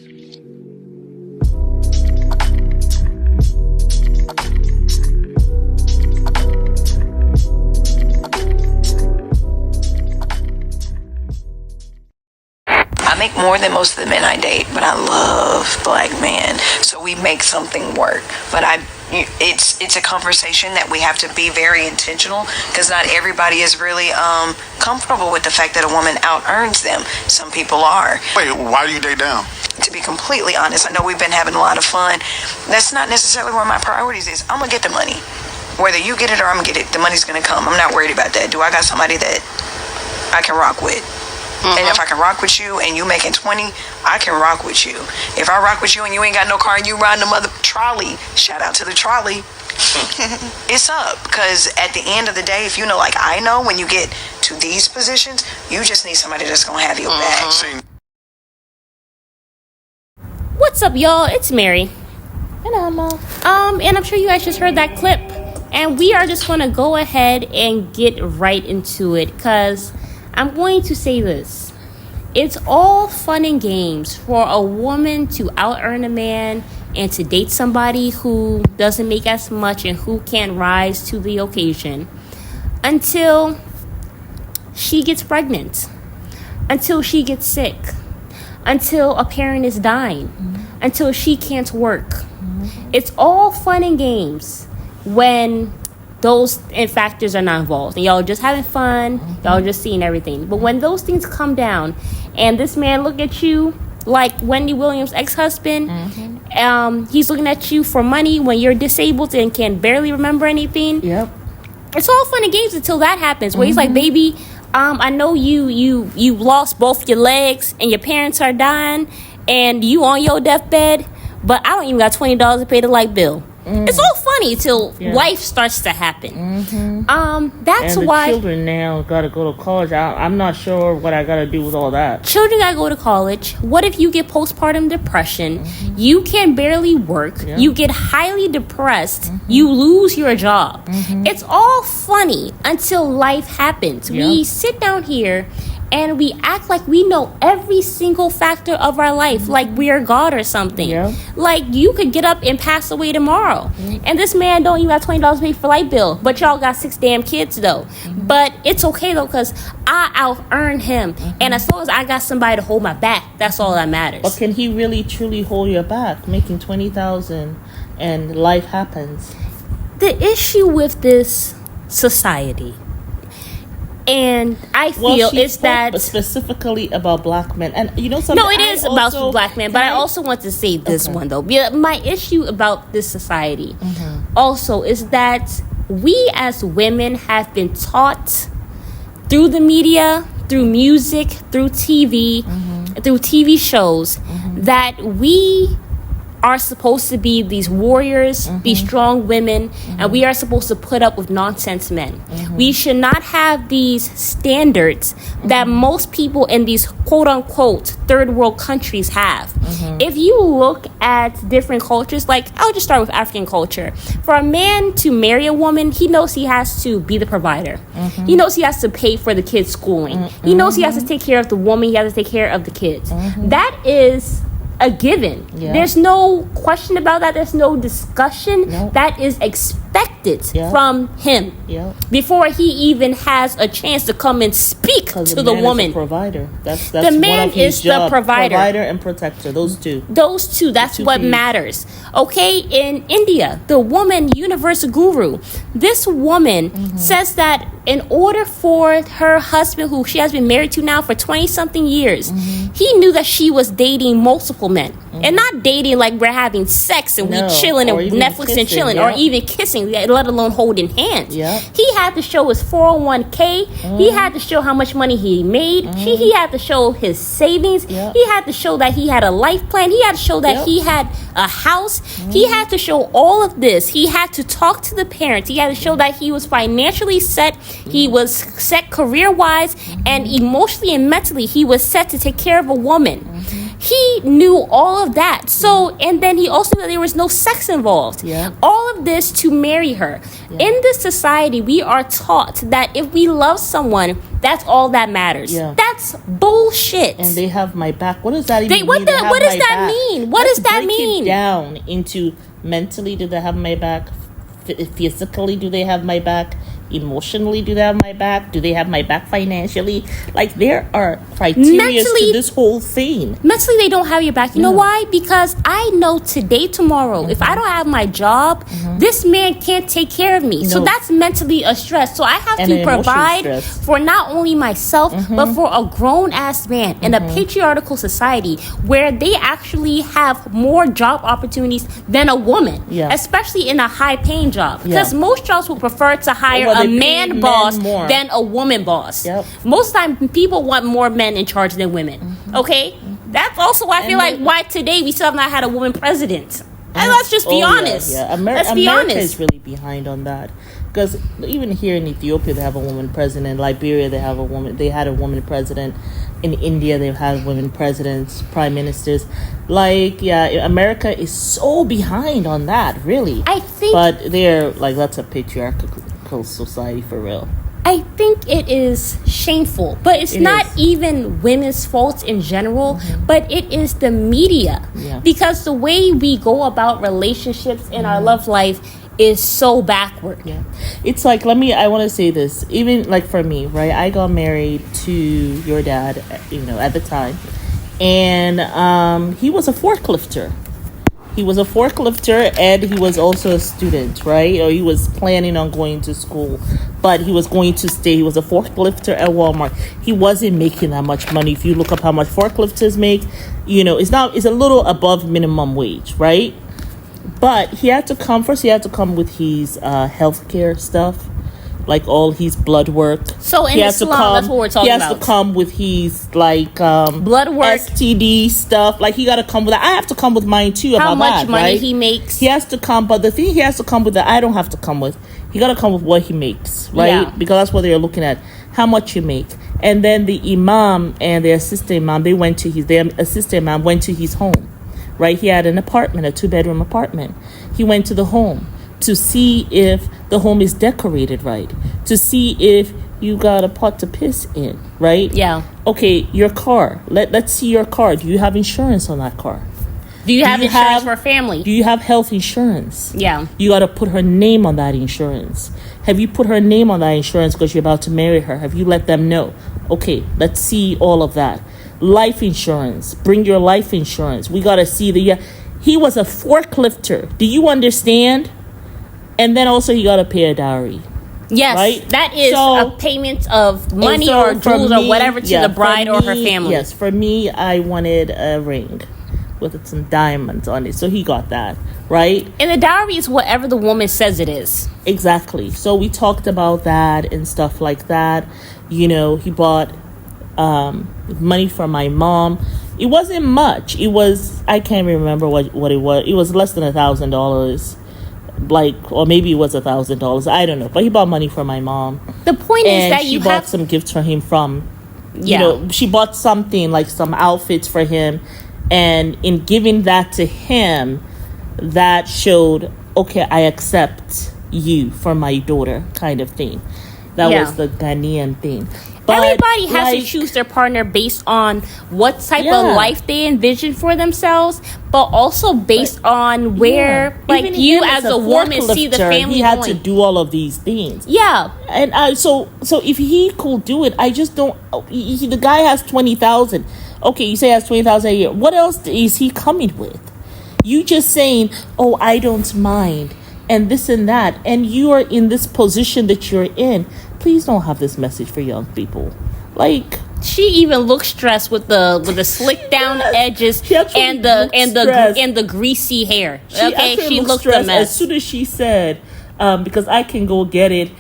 I make more than most of the men I date, but I love black men, so we make something work. But it's a conversation that we have to be very intentional, because not everybody is really comfortable with the fact that a woman out earns them. Some people are. Wait, why do you date down? To be completely honest, I know we've been having a lot of fun. That's not necessarily where my priorities is. I'm gonna get the money, whether you get it or I'm gonna get it. The money's gonna come. I'm not worried about that. Do I got somebody that I can rock with? And if I can rock with you and you making 20, I can rock with you. If I rock with you and you ain't got no car and you riding the mother trolley, shout out to the trolley, it's up. Because at the end of the day, if you know, like I know, when you get to these positions, you just need somebody that's going to have your back. What's up, y'all? It's Mary. And Emma. And I'm sure you guys just heard that clip. And we are just going to go ahead and get right into it, because I'm going to say this. It's all fun and games for a woman to out-earn a man and to date somebody who doesn't make as much and who can't rise to the occasion until she gets pregnant, until she gets sick, until a parent is dying, until she can't work. It's all fun and games when those factors are not involved and y'all just having fun, y'all just seeing everything. But when those things come down and this man look at you like Wendy Williams' ex-husband, he's looking at you for money when you're disabled and can barely remember anything. Yep. It's all fun and games until that happens, where he's like, baby, I know you lost both your legs and your parents are dying and you on your deathbed, but I don't even got $20 to pay the light bill. It's all funny till life starts to happen. That's and why children now gotta go to college. I'm not sure what I gotta do with all that. Children gotta go to college. What if you get postpartum depression? You can barely work. You get highly depressed. You lose your job. It's all funny until life happens. We sit down here and we act like we know every single factor of our life, like we are God or something. Like you could get up and pass away tomorrow, and this man don't even have $20 to pay for light bill, but y'all got 6 damn kids though. But it's okay though, because I out-earned him, and as long as I got somebody to hold my back, that's all that matters. But can he really truly hold your back, making $20,000 and life happens? The issue with this society, and I feel it's that specifically about black men, and you know something. No, it is about black men, but I also want to say this one though. My issue about this society also is that we as women have been taught through the media, through music, through TV, through TV shows, that we are supposed to be these warriors, these strong women, and we are supposed to put up with nonsense men. We should not have these standards that most people in these quote-unquote third world countries have. If you look at different cultures, like I'll just start with African culture. For a man to marry a woman, he knows he has to be the provider. He knows he has to pay for the kids' schooling. He knows he has to take care of the woman, he has to take care of the kids. That is a given. There's no question about that. There's no discussion. That is expected from him before he even has a chance to come and speak to the woman. Is a provider. That's the man is the provider and protector. Those two. That's what matters. Okay, in India, the woman universal guru, this woman says that in order for her husband, who she has been married to now for 20 something years, he knew that she was dating multiple men. And not dating like we're having sex and we chilling and Netflix kissing, and chilling, or even kissing, let alone holding hands. He had to show his 401k. He had to show how much money he made. He had to show his savings. He had to show that he had a life plan. He had to show that he had a house. He had to show all of this. He had to talk to the parents. He had to show that he was financially set. He was set career-wise, and emotionally and mentally he was set to take care of a woman. He knew all of that. So, and then he also knew that there was no sex involved. Yeah. All of this to marry her. Yeah. In this society, we are taught that if we love someone, that's all that matters. Yeah. That's bullshit. And they have my back. What does that even mean? What does that mean? What does that mean? Break it down into mentally, do they have my back? Physically, do they have my back? Emotionally, do they have my back? Do they have my back financially? Like, there are criteria to this whole thing. Mentally, they don't have your back. You know why? Because I know today, tomorrow, if I don't have my job, this man can't take care of me. So that's mentally a stress. So I have to provide for not only myself, but for a grown-ass man in a patriarchal society where they actually have more job opportunities than a woman, especially in a high-paying job. Because most jobs will prefer to hire a man boss than a woman boss. Most time people want more men in charge than women. Okay? That's also why I feel like why today we still have not had a woman president. And let's just be honest. Let's be America honest. is really behind on that. Because even here in Ethiopia they have a woman president. In Liberia they had a woman president. In India they've had women presidents, prime ministers. America is so behind on that, really. I think, but they're that's a patriarchal society for real. I think it is shameful, but it's not even women's fault in general, but it is the media. Because the way we go about relationships in our love life is so backward. It's like, I want to say this, even like for me, right? I got married to your dad, at the time, and he was a forklifter. He was a forklifter, and he was also a student, right? Or he was planning on going to school, but he was going to stay. He was a forklifter at Walmart. He wasn't making that much money. If you look up how much forklifters make, it's a little above minimum wage, right? But he had to come with his healthcare stuff, like all his blood work. So in Islam, that's what we're talking about. He has to come with his blood work, STD stuff. Like, he got to come with that. I have to come with mine too. How about much that, money right? he makes. He has to come, but the thing he has to come with that I don't have to come with. He got to come with what he makes, right? Yeah. Because that's what they're looking at. How much you make. And then the imam and the assistant imam, their assistant imam went to his home, right? He had an apartment, a 2-bedroom apartment. He went to the home to see if the home is decorated right, to see if you got a pot to piss in, right? Yeah. Okay, your car. Let's see your car. Do you have insurance on that car? Do you have insurance for a family? Do you have health insurance? Yeah. You got to put her name on that insurance. Have you put her name on that insurance because you're about to marry her? Have you let them know? Okay, let's see all of that. Life insurance. Bring your life insurance. We got to see he was a forklifter. Do you understand? And then also he got to pay a dowry. Yes, right? That is a payment of money or jewels or whatever to the bride or her family. Yes, for me, I wanted a ring with some diamonds on it. So he got that, right? And the dowry is whatever the woman says it is. Exactly. So we talked about that and stuff like that. He bought money for my mom. It wasn't much. It was, I can't remember what it was. It was less than $1,000. Or maybe it was $1,000. I don't know. But he bought money for my mom. The point is that she bought some gifts for him she bought something like some outfits for him. And in giving that to him, that showed, okay, I accept you for my daughter kind of thing. That was the Ghanaian thing. But everybody has to choose their partner based on what type of life they envision for themselves, but also based on where, you as a woman see the family he had going. to do all of these things. Yeah. And so if he could do it, I just don't. The guy has 20,000. Okay, you say he has 20,000 a year. What else is he coming with? You just saying, oh, I don't mind, and this and that, and you are in this position that you're in. Please don't have this message for young people. She even looks stressed with the slick down edges and the greasy hair. She looked a mess. As soon as she said, because I can go get it,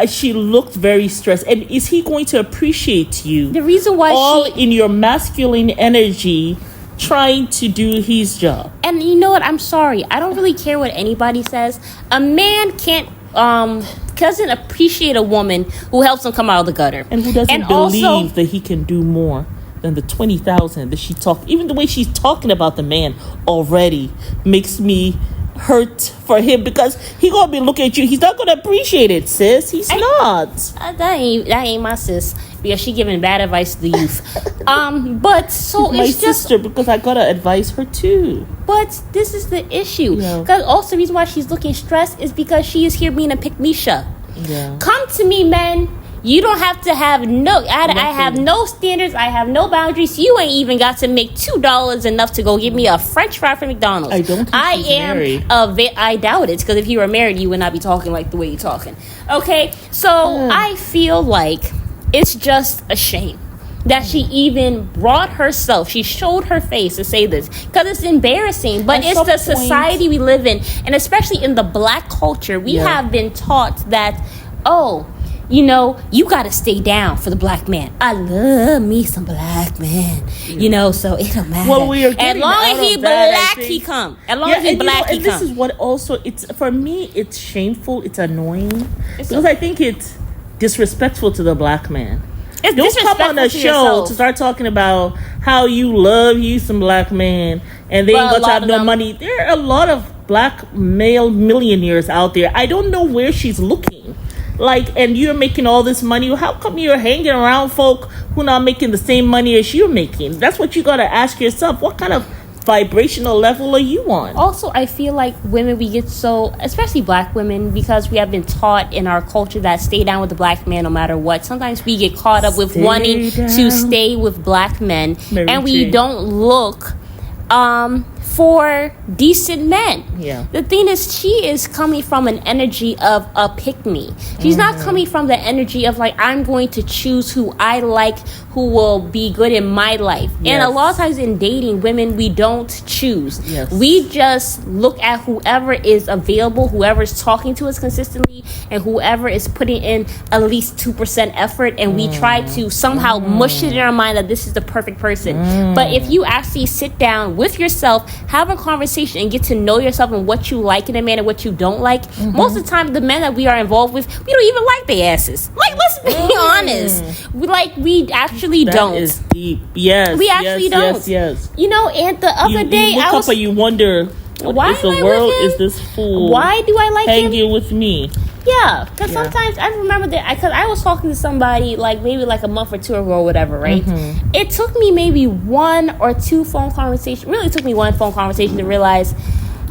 she looked very stressed. And is he going to appreciate you? The reason why in your masculine energy, trying to do his job. And you know what? I'm sorry. I don't really care what anybody says. A man doesn't appreciate a woman who helps him come out of the gutter, and who doesn't believe that he can do more than the 20,000 that she talked. Even the way she's talking about the man already makes me hurt for him, because he gonna be looking at you. He's not gonna appreciate it, sis. He's not. That ain't my sis, because she giving bad advice to the youth. But so my it's just sister, because I gotta advise her too. But this is the issue. Yeah. Because also the reason why she's looking stressed is because she is here being a pick-me-sha. Yeah. Come to me, men. You don't have to have I have no standards. I have no boundaries. You ain't even got to make $2 enough to go get me a French fry from McDonald's. I don't think she's married. I doubt it, because if you were married, you would not be talking like the way you're talking. Okay, so I feel like it's just a shame that she even brought herself. She showed her face to say this, because it's embarrassing. But it's the society we live in, and especially in the black culture, we have been taught that, you got to stay down for the black man. I love me some black man, so it don't matter. Well, we are as long as he black, he come. As long as he black, he come. This is what also, it's for me, it's shameful, it's annoying, because I think it's disrespectful to the black man. It's Don't come on a show to start talking about how you love you some black man and they ain't going to have no money. There are a lot of black male millionaires out there. I don't know where she's looking. And you're making all this money. How come you're hanging around folk who not making the same money as you're making? That's what you got to ask yourself. What kind of vibrational level are you on? Also, I feel like women, we get so, especially black women, because we have been taught in our culture that stay down with the black man no matter what. Sometimes we get caught up with wanting to stay with black men, and we don't look for decent men. Yeah. The thing is, she is coming from an energy of a pick-me. She's not coming from the energy of I'm going to choose who I like, who will be good in my life. Yes. And a lot of times in dating, women, we don't choose. Yes. We just look at whoever is available, whoever's talking to us consistently, and whoever is putting in at least 2% effort, and we try to somehow mush it in our mind that this is the perfect person. But if you actually sit down with yourself, have a conversation, and get to know yourself and what you like in a man and what you don't like, most of the time the men that we are involved with, we don't even like their asses. Let's be honest. We actually don't. That is deep. Yes. We actually don't. Yes. And the other day you look up and you wonder, why is the world is this fool? Why do I like him? Hanging with me? Yeah, because sometimes I remember that because I was talking to somebody maybe a month or two ago or whatever, right? It took me maybe one or two phone conversations. Really, it took me one phone conversation to realize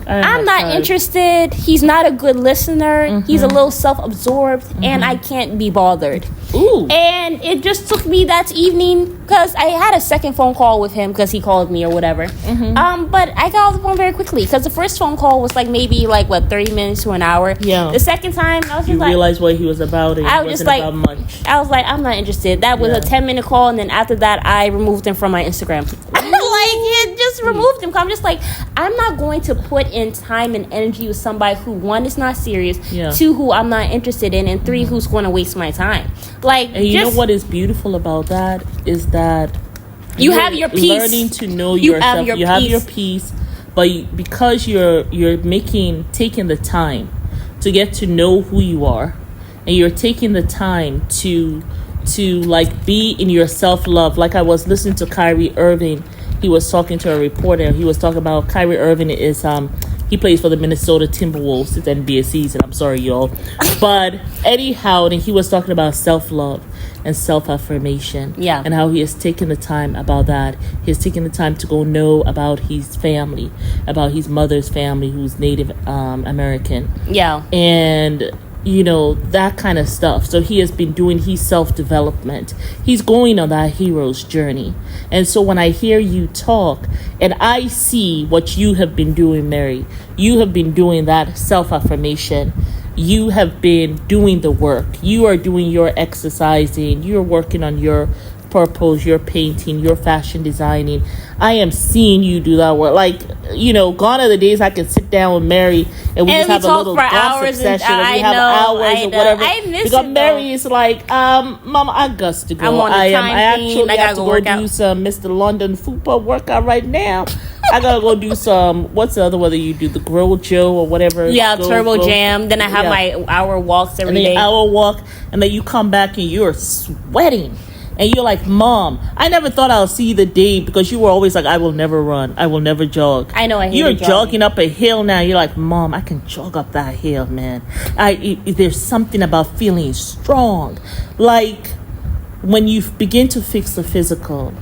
I'm not interested. He's not a good listener. He's a little self-absorbed, and I can't be bothered. Ooh. And it just took me that evening, because I had a second phone call with him because he called me or whatever. But I got off the phone very quickly, because the first phone call was maybe 30 minutes to an hour. Yeah. The second time, I was just realized what he was about. I was just about much. I was I'm not interested. That was a 10-minute call, and then after that, I removed him from my Instagram. It just removed him. I'm just I'm not going to put in time and energy with somebody who, one, is not serious, two, who I'm not interested in, and three, who's going to waste my time. And you know what is beautiful about that is that you have your peace. Learning to know yourself. You have your peace, but because you're taking the time to get to know who you are, and you're taking the time to be in your self-love. I was listening to Kyrie Irving. He was talking to a reporter. He was talking about Kyrie Irving is he plays for the Minnesota Timberwolves. It's NBA season. I'm sorry, y'all. But anyhow, and he was talking about self-love and self-affirmation. Yeah. And how he has taken the time about that. He has taken the time to go know about his family, about his mother's family, who's Native American. Yeah. And that kind of stuff. So he has been doing his self-development. He's going on that hero's journey. And so when I hear you talk and I see what you have been doing, Mary, you have been doing that self-affirmation. You have been doing the work. You are doing your exercising. You're working on your purpose, your painting, your fashion designing. I am seeing you do that work. Gone are the days I can sit down with Mary and we just have a little gossip session, and we have hours or whatever. I miss because it, Mary is Mama, I got to go. I'm on the I time thing. I have to go do some Mr. London football workout right now. I gotta go do some. What's the other one that you do? The Grill Joe or whatever. Yeah, Turbo Jam. Then I have my hour walks every day. Hour walk, and then you come back and you're sweating. and you're like, Mom, I never thought I'll see the day, because you were always like, I will never run, I will never jog. I know, I hate You're jogging. jogging up a hill now. You're like, Mom, I can jog up that hill, man. There's something about feeling strong. Like, when you begin to fix the physical,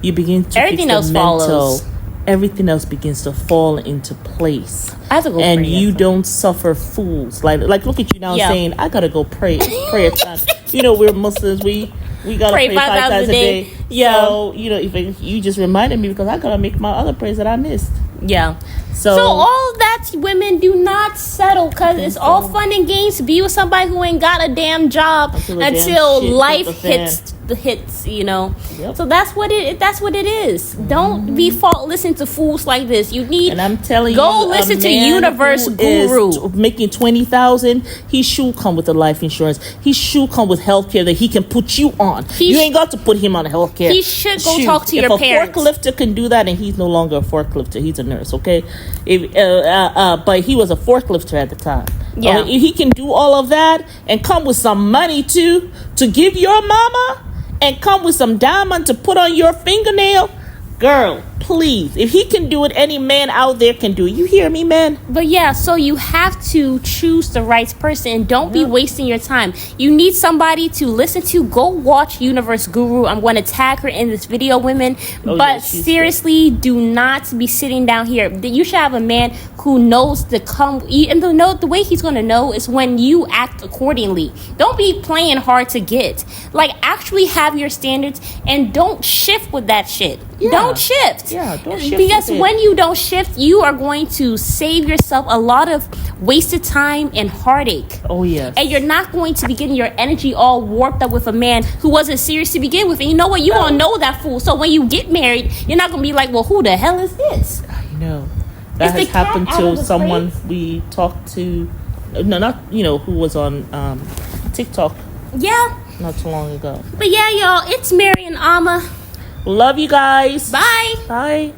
you begin to Everything fix else the mental. follows. Everything else begins to fall into place. I have to go and pray you after. don't suffer fools. Like look at you now Yeah. saying, I gotta go pray at times. We're Muslims. We gotta pray 5 times a day. Yeah. So if you just reminded me, because I gotta make my other prayers that I missed. Yeah. So all that, women, do not settle, because it's all fun and games to be with somebody who ain't got a damn job Until the damn until shit life hits the hits. Yep. So that's what it is. Don't be listen to fools like this. You need, and I'm telling go you, listen a to man Universe who Guru. is making 20,000. He should come with a life insurance. He should come with healthcare that he can put you on. You ain't got to put him on healthcare. He should go talk to your parents. If a forklifter can do that, and he's no longer a forklifter, he's a nurse. Okay, but he was a forklifter at the time. Yeah. He can do all of that and come with some money to give your mama, and come with some diamond to put on your fingernail. Girl, please. If he can do it, any man out there can do it. You hear me, man? But yeah, so you have to choose the right person, and don't be wasting your time. You need somebody to listen to. Go watch Universe Guru. I'm going to tag her in this video, women. Oh, but yeah, she's seriously, do not be sitting down here. You should have a man who knows to come, and the way he's going to know is when you act accordingly. Don't be playing hard to get. Like, actually have your standards, and don't shift with that shit. Yeah. Don't shift. Yeah, don't shift Because with it. when you don't shift, you are going to save yourself a lot of wasted time and heartache. Oh, yes. And you're not going to be getting your energy all warped up with a man who wasn't serious to begin with. And you know what? You don't know that fool. So when you get married, you're not going to be like, well, who the hell is this? I know. That Is has the cat happened out of to the someone crate? we talked to. No, not, who was on TikTok Yeah. not too long ago. But yeah, y'all, it's Mary and Amma. Love you guys. Bye. Bye.